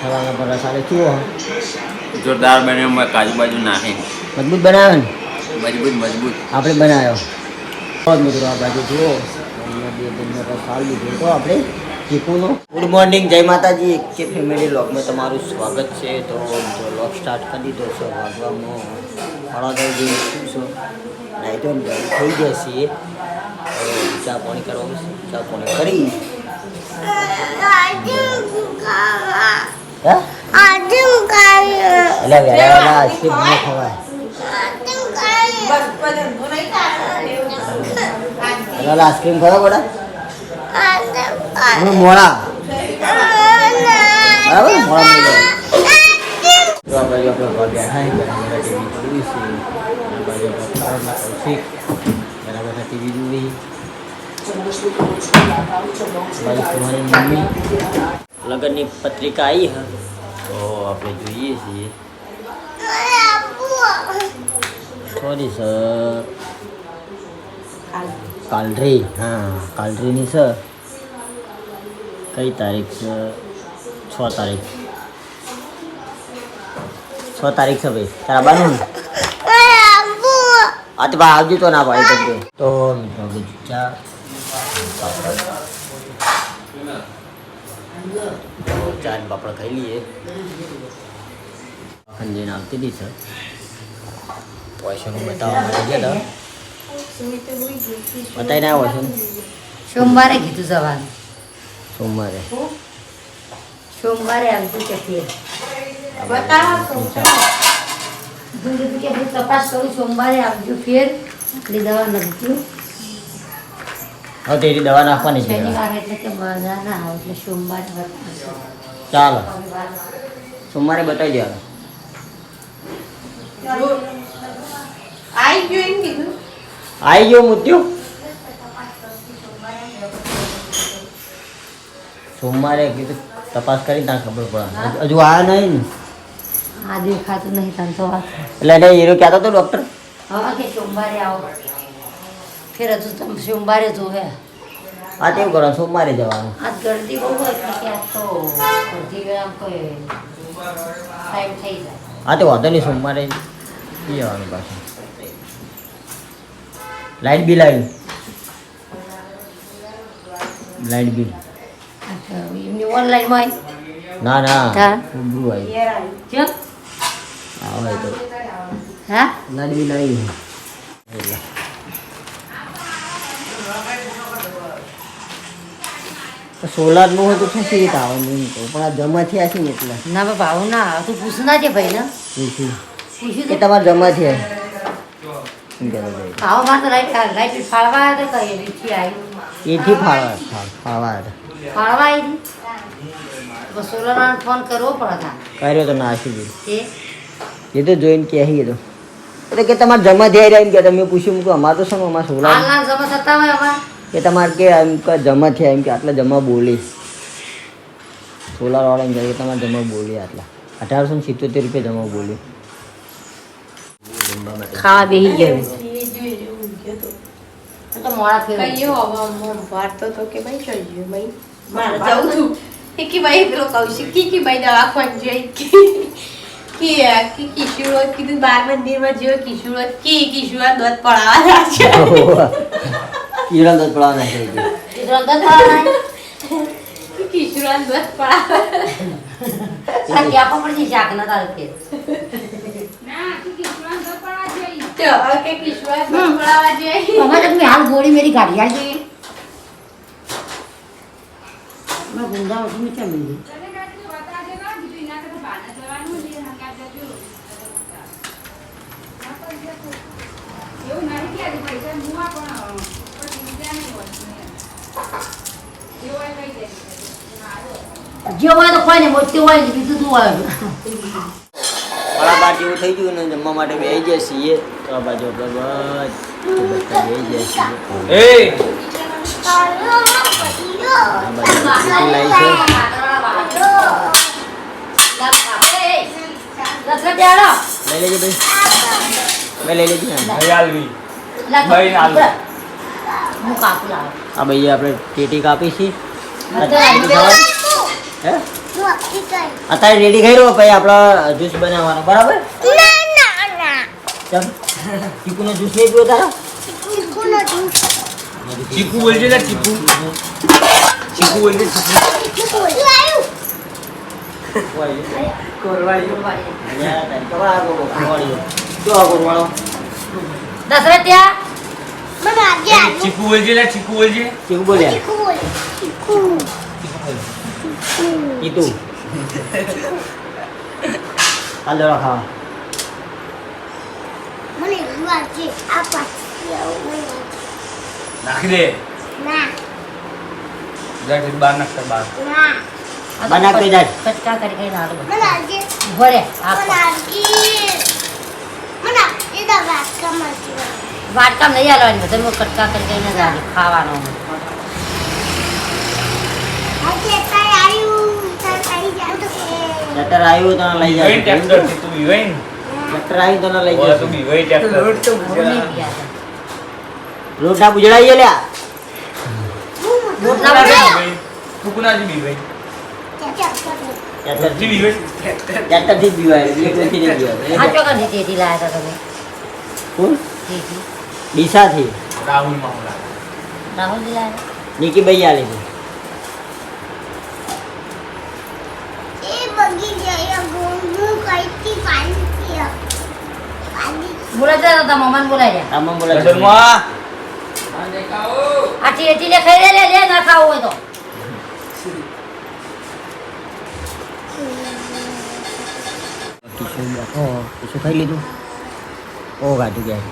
સવારના પર રસાલે કેવો જોરદાર બને કાજુ બાજુ નાખે મજબૂત બનાવે ને મજબૂત આપણે બનાવ્યો મિત્રો આ બાજુ જુઓ અહીંયા બે દિનનો રસાલ લીધો તો આપણે ચીકુનો ગુડ મોર્નિંગ જય માતાજી કે ફેમિલી વ્લોગમાં તમારું સ્વાગત છે તો વ્લોગ સ્ટાર્ટ કરી દીધો છે વાગવામાં 10:30 જેવું છું નહીં તો થઈ ગયા છીએ ચા પાણી કરવાનું છે ચા પાણી કરી એટલે વેલા આઈસ્ક્રીમ ન ખવાય વેલા આઈસ્ક્રીમ ખાવા પડે મોડા બરાબર મોડા તો આ બાજુ આપણે ઘર બેઠા બરાબર ટીવી જોવી મમ્મી લગ્નની પત્રિકા આવી હ તો આપણે જોઈએ છીએ સોરી સર કાલરી હા કાલરીની સર કઈ તારીખ છે 6 તારીખ 6 તારીખ છે ભાઈ તારા બાનું આ તો ભાઈ આવજો તો ના ભાઈ કરજો તો મિત્રો ચા ચાર પાપડ ખાઈ લઈએ ખંજીને આવતી હતી સર પૈસાનું બતાવવા માટે ગયા હતા બતાવીને આવ્યો છે સોમવારે કીધું સવારે સોમવારે આવતું કે તપાસ કરું સોમવારે આવજો ફેર એટલી દવા નથી હવે તેરી દવા નાખવાની છે શનિવાર એટલે કે બધા ના આવે એટલે સોમવારે ચાલો સોમવારે બતાવી દેવાનું આવી ગયો મુત્યો સોમવારે કીધું તપાસ કરી ત્યાં ખબર પડે હજુ આવ્યા નહીં ને આ દેખાતું નહીં તને તો વાત એટલે એને હીરો કહેતો હતો ડૉક્ટર હા કે સોમવારે આવો ફેર હજુ તમે સોમવારે જોવે હા તેવું કરો સોમવારે જવાનું આજ ગરદી બહુ હોય એટલે કે આજ તો ગરદી આમ કોઈ ટાઈમ થઈ જાય હા તે વાંધો નહીં સોમવારે જવાનું પાછું લાઇટ બિલ આવ્યું લાઇટ બિલ એમની ઓનલાઈનમાં ના ના હા રૂબરૂ આવ્યું ચમ આવે તો હા લાઇટ બિલ આવ્યું સોલારનું હોય તો થશે રીતે આવવાનું તો પણ આ જમા થયા છે ને એટલે ના બાપા આવું ના તું પૂછ ના છે ભાઈ ને પૂછ્યું પૂછ્યું કે તમારે જમા થયા શું કહેતો ભાઈ આવો મારે તો લાઈટ ફાળવા આવ્યા હતા કઈ રીતથી આવ્યું એથી ફાળવા હતા ફાળવા આવી હતી સોલરવાળાને ફોન કરવો પડે કર્યો તો નાસી ગયું એ એ તો જોઈને કહી ગયો એટલે કે તમારે જમા થઈ રહ્યા એમ કે તમે પૂછ્યું મૂકો અમારે તો શું અમારે સોલાર હાલના જમા થતા હોય અમારે કે તમારે કે એમ કે જમા થયા એમ કે આટલા જમા બોલી સોલારવાળા એમ કહે કે તમારે જમા બોલી આટલા 1877 રૂપિયા જમા બોલી ખાવા બેસી ગયો તો મોડા ફેર વાર્તો તો કે ભાઈ ચલજો ભાઈ મારે જાઉં છું કે ભાઈ પેલો કૌશિક કે ભાઈ દવાખાને જઈ કે કિશોર કીધું બાર મંદિરમાં જેવો કિશોર કિશોર દોત પડાવવા છે કિરણ દોત પડાવવા નાખી કિશોર દોત પડાવવા ક્યાં પડશે શાક ના તારે ફેર કે કિશોર દોત પડાવવા જઈ અમારે તમે હાલ ગોળી મેરી ગાડી આવી જોઈએ मैं गुंडा उसमें क्या मिल गई जो હોય તો કોઈ ને મોટી હોય બીજું તું આવે વાળા બાર જેવું થઈ ગયું ને જમવા માટે બે આવી જાય છીએ તો આ બાજુ આપણે બધા બે જાય છીએ લઈ લેજે ભાઈ મેં લઈ લેજે આ ભાઈ આપણે ટેટી કાપી છે હે અત્યારે રેડી થઈ રહ્યો પછી આપણે જ્યુસ બનાવવાનો બરાબર ચાલ ચીકુનો જ્યુસ નહીં પીવો તારો ચીકુ બોલજે લે ચીકુ ચીકુ બોલજે ચીકુ દશરથ ત્યાં ચીકુ બોલજે લે ચીકુ બોલજે ચીકુ બોલ્યા ઈતુ હાલ દોડો ખાવા નાખી દે જા કે બાર નાખ બાર બનાવ કઈ દાજ કચકા કરી કઈ લાડુ ઉભો રે વાટકામ નહીં હાલવાની બધા કટકા કરી કઈ ના જાય ખાવાનો ટ્રેક્ટર આવ્યું તને લઈ વિવાઈ જાય ટ્રેક્ટર થી તું વિવાઈ ને ટ્રેક્ટર આવ્યું તને લઈ બોલા તું જાય વિવાઈ ટ્રેક્ટર રોટલા બુજડાઈએ લ્યા રોટલા બનાવો તું કોનાથી વિવાઈ ટ્રેક્ટર જી વિવાઈ ટ્રેક્ટરથી જ બીવાય એટલે કોઈથી નહીં બીવાય આ ચોકનથી તેથી લાયા હતા તમે કોણ તેથી ડીસાથી રાહુલ મામલા રાહુલજી લાયા નિકી ભાઈ આલી હતી બોલાતા હતા મમ્માને બોલાઈ રહ્યા આમાં બોલે લડનમાં આ ટીટીને ખાઈ લે લે ના ખાવું હોય તો શું ખાઈ લીધું ઓ ગાઢું ગયા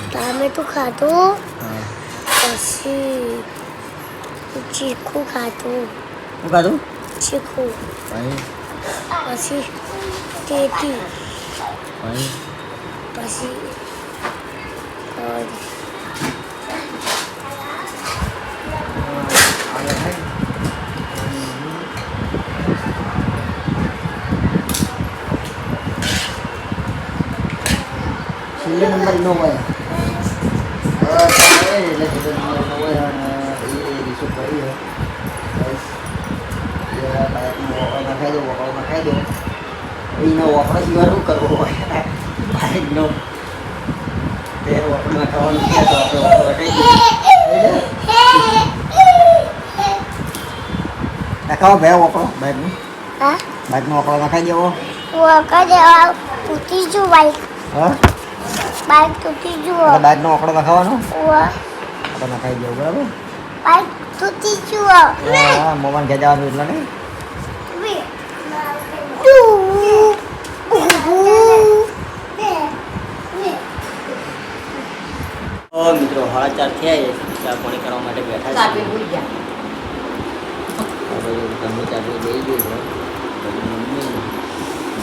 ટામેટું ખાધું હા પછી ચીકુ ખાધું શું ખાધું ચીકુ ભાઈ પછી ટેટી ભાઈ પછી છેલ્લે નંબર નો હોય એટલે છેલ્લે નંબર નો હોય અને એ રીસો કરી નખાઈ દો વકળો નખાઈ દો એનો વકળો સિવાય શું કરવો હોય બાઇકનો તે વકળો નખાવાનું છે તો આપણે વકળો નખાઈ દઈએ નખાવો ભાઈ વકળો બાઇકનું હા બાઇકનો વકળો નખાઈ દેવો વખતે તૂટી જુ બાઈક હા બાઈક તૂટી જુ બાઇકનો વકળો નખાવાનો બાઈક આપણે નખાઈ દેવું બરાબર તૂટી જુ હા મોબાઈલ ખેંચાવાનું એટલે નહીં મિત્રો 4:30 થયા ચા પાણી કરવા માટે બેઠા સાપે છીએ ભૂલી ગયા તમે ચા પી લઈ ગયો છો પછી મમ્મી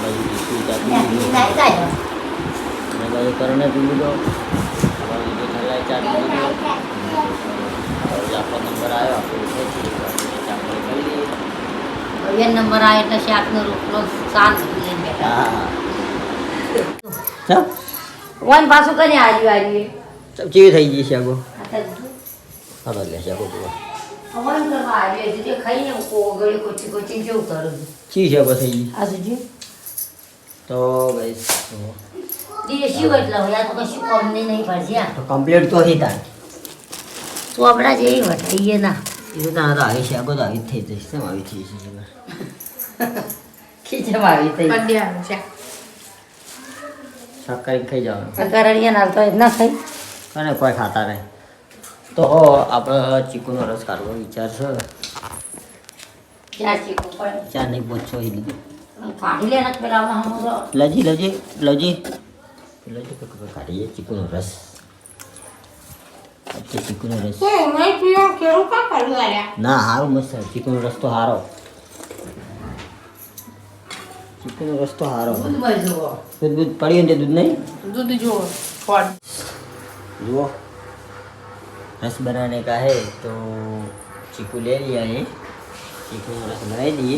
બાજુ દીકરી ચા પી ત્યાંથી લીધો નાઈ જાય અને બાજુ કરણે પી લીધો બાજુ જેઠાલાલ ચા પી લીધો હવે આપણો નંબર આવ્યો આપણે ઉઠે છીએ ચા પાણી કરી લઈએ ભવ્ય નંબર આવે એટલે શાકનો રોટલો શાક લઈને બેઠા હા ચાલ વન પાછું કરી આવ્યું કેવી થઈ ગઈ છે આગો આ હાલો લે છે આગો જોવા વન કરવા આવ્યું જે ખાઈને ગળે કોચી કોચી કેવું કરું ચી છે આગો થઈ ગઈ આ સુધી તો ગાઈસ દેશી હોય એટલે હોય આ તો કશું કમ નહીં પડશે આ તો કમ્પ્લીટ તો હતી તાર તો આપણા જેવી વટાઈએ ના એ તો તારા તો આવી છે આગો તો આવી જ થઈ જઈશ કેમ આવી થઈ છે ખીચમ આવી થઈ શાક કરીને ખાઈ જવાનું કરણિયા નાલ તો ના ખાઈ અને કોઈ ખાતા નહીં તો આપણે ચીકુનો રસ કાઢવો વિચાર છે ચાર ચીકુ પણ ચાર નહીં પૂછો એ લીધું કાઢી લે ને પેલા હમણાં લજી લજી લજી લજી કાઢીએ ચીકુનો રસ આજે ચીકુનો રસ ના સારો મસ્ત છે. ચીકુનો રસ તો સારો ચીકુનો રસ તો સારો દૂધ મળી જુઓ દૂધ દૂધ પડ્યું ને તે દૂધ નહીં दूध जो जुओ रस बनाने का है तो चीकू ले लिया है चीकू रस बनाई दिए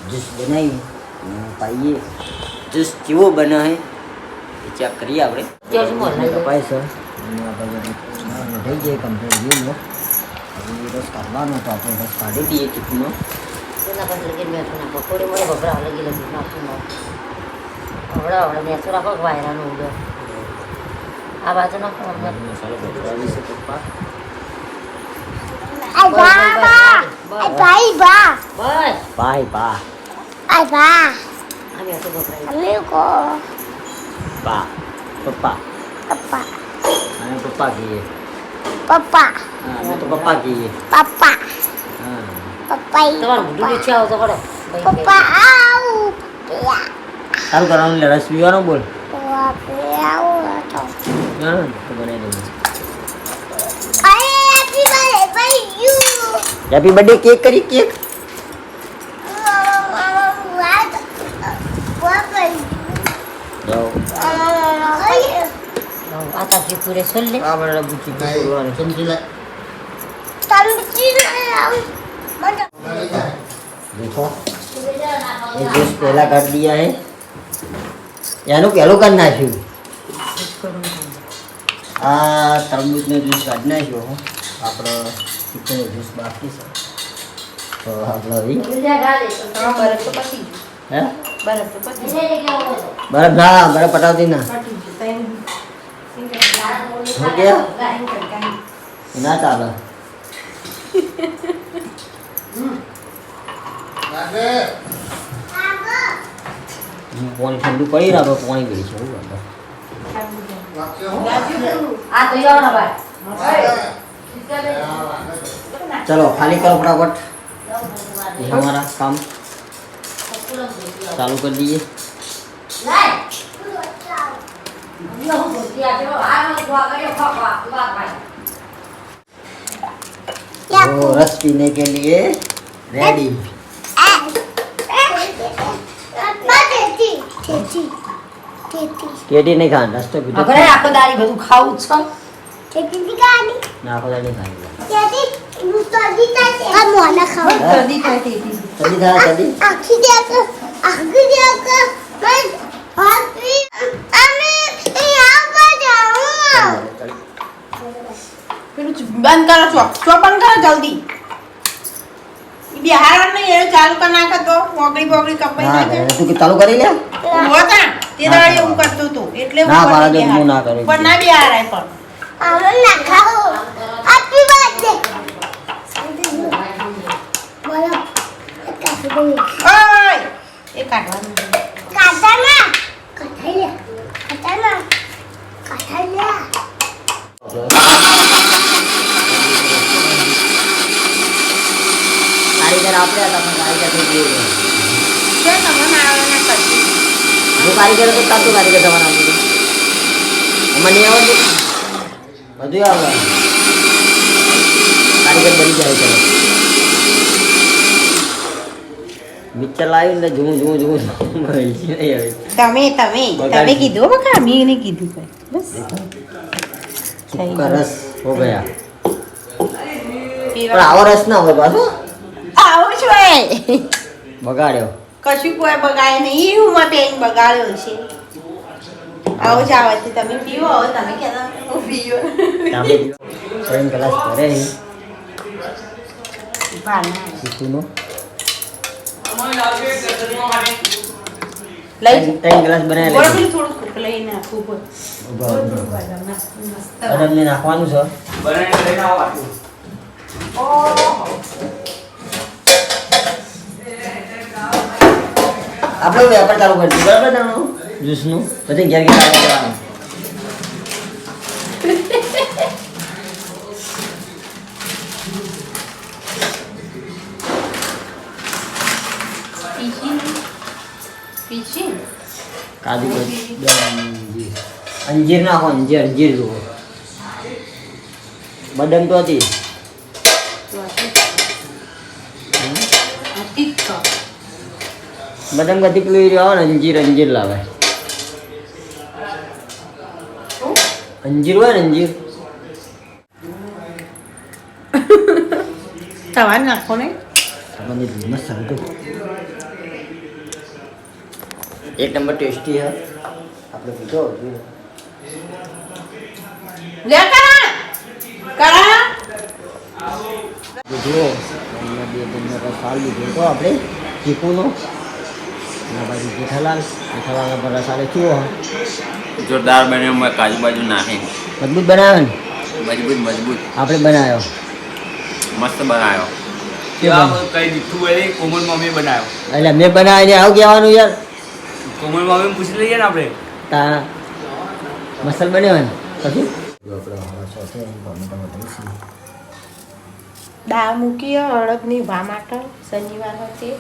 जूस बनाई पाइए जूस केवो बना है ये चेक करिए આપણે કેવું બોલે? કપાય છે અને આ બાજુ થઈ જાય કમ્પ્લીટ ગયું હવે રસ કાઢવાનો તો આપણે રસ કાઢી દઈએ ચીકુનો. એના પછી લગી મેં નાખો થોડી મને ભભરા લગી નાખું હવડા મેં રાખો વાયરાનું ઉડ્યો આ બાજુ નાખો અંદર મસાલો ભરવાવી છે પપ્પા. Ai ba ba. Ai bai ba. બસ બાય બા Ai ba. અમે તો ભભરા Amigo. બા પપ્પા Papa. અને પપ્પા કહીએ. Papa. હા અમે તો પપ્પા કહીએ. Papa. હા Papa. તમારું મોઢું નીચે આવો તો કરો Papa. Au. Ya. સારું કરવાનું એટલે રસ પીવાનો બોલ. Papa. Au. હા તો બનાવી દઉં. Ai, happy birthday by you. Happy birthday cake કરી cake. What? What by you? જાઓ આ તારી પૂરે સોલ્લે આ બરાબર બુચી કરવાનું સમજી લે. देखो ये जूस पहला कर दिया है यानो पहलो कर नाख्યું આ તરબૂચનો જ્યુસ કાઢી નાખ્યો આપણો ચીકુનો જ્યુસ બાકી છે તો આપણે હવે બરફ તો પતી હે બરફ તો પતી બરફ ના બરફ પટાવતી ના हो गया ना चाल पानी ठंडू पड़ी रहा पानी गई છે આ તો યો ના ભાઈ चलो खाली करो फटाफट ये हमारा काम चालू कर दिए वो रस पीने के लिए रेडी केटी नहीं खाना रस तो पीते આપણે આખો દાડી બધું ખાવું છે ना आखो नहीं खाएगा જલ્દી થાય તેથી जल्दी खा जल्दी પેલું બંધ કરો છો બંધ કરો જલ્દી બિહાર નહીં એ ચાલુ કરી નાખે તો પોગડી પોગડી કપાઈ हाँ નાખે तू कि चालू करी ले હોતા તે દાડે એવું કરતો હતો એટલે હું ના, કરતો મારા જેવું બિહાર. હું ના કરું. પણ ના બિહાર આય પણ Happy birthday. Bola. ઓય એ કાઢવાનું Katana. Katana. Katana. Katana. कारीगर आपले आता पण कारीगर तो गेले છે તમને આવે ના કરતી जो कारीगर तो तातो कारीगर जमाना आपले મને આવડે બધું આવડે કારીગર બની જાય છે મિક્સર લાવીને જુમ જુમ જુમ મળી નહીં હવે તમે તમે બગાડી. તમે કીધું બકા મેં નહીં કીધું કઈ બસ ચીકુ का रस हो गया પણ પીવા આવો રસ ના હોય પાછો આવું છું એ બગાડ્યો કશું કોઈ બગાડે નહીં હું માં પેન બગાડ્યો છે આવું જ આવે છે તમે પીવો હવે તમે કહેતા હું પીવો આપણે ત્રણ ગ્લાસ ભરે ભાના ચીકુનો લઈ ત્રણ ગ્લાસ બનાવી બોલો લે પેલું થોડું કુક લઈ નાખું બોલ બદામને નાખવાનું છે બનાવીને લઈને આવો આટલું. આપણે વેપાર ચાલુ કરી દીધું બરાબર ને જ્યુસનું પછી ઘેર ઘેર આવવા જવાનું પીછી કાજુ બદામ અંજીર નાખો અંજીર અંજીર જુઓ બદામ તો હતી બદામ કદી પેલું એ આવે ને અંજીર અંજીર લાવે અંજીર હોય ને અંજીર તમારે નાખો ને આપણને મસ્ત હતું એક નંબર ટેસ્ટી है આપણે પીધો લે કા જુઓ અહીંયા બે બંને રસાલ લીધો તો આપણે ચીકુનો અને બાજુ જેઠાલાલના પર રસાલે ચૂઓ જોરદાર બને કાજુ બાજુ નાખે મજબૂત બનાવે ને મજબૂત આપણે બનાવ્યો મસ્ત બનાવ્યો કેવા કઈ દીઠું હોય કોમલ મમ્મી બનાવ્યો એટલે મેં બનાવીને આવું કહેવાનું યાર કોમલ મમ્મી પૂછી લઈએ ને આપણે તા મસાલ બન્યો ને પછી દાળ મૂકી અડદની ભા માટે શનિવાર હતી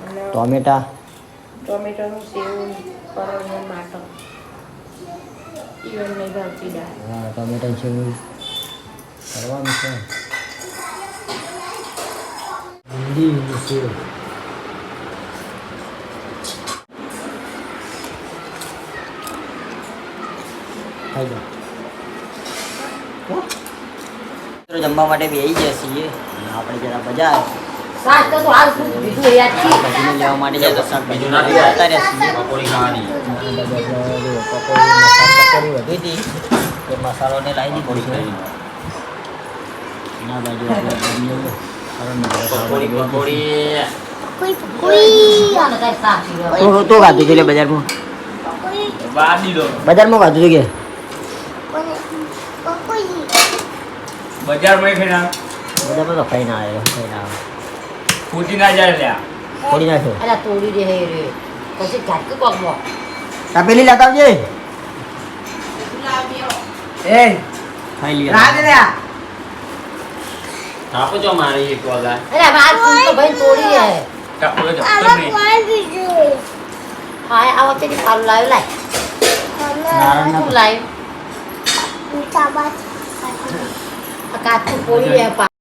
અને ટોમેટા ટોમેટોનું સેવ પરવળ માટે ઈવન નહીં ભાવતી દાળ હા ટોમેટા છે કરવાનું છે ભીંડી સેવ ખાઈ જાઓ જમવા માટે બેસી ગયા છીએ અને આપણે જરા બજાર શાક તો હાલ શું બીજું યાદ છે ભાજીને લેવા માટે જાય તો શાકભાજી બીજું નથી. જતા રહ્યા પકોડી ખાવાની પકોડી વધી હતી તે મસાલોને લાવી દીધો છે ના બાજુ પકોડી અને કાંઈ શાક પીવો. તો ખાધું છે બજારમાં બહાર દીધો બજારમાં ખાધું છે કે બજારમાં ખાઈ બજારમાં તો ખાઈ ના આવે ખાઈ ના આવે ફૂટી ના જાય લ્યા થોડી નાખો અલા તોડી દે હે રે પછી ઘાટકું પગમાં તપેલી લેતા આવજે એ ખાઈ લીધા થાપો જો મારી એક વાગા અરે બાર ફૂલ તો ભાઈ તોડી દે થાપો જો હા આ વખતે ની પાલું લાવ્યો લાય નારળના શું લાવ્યો આ કાચું પોડી દે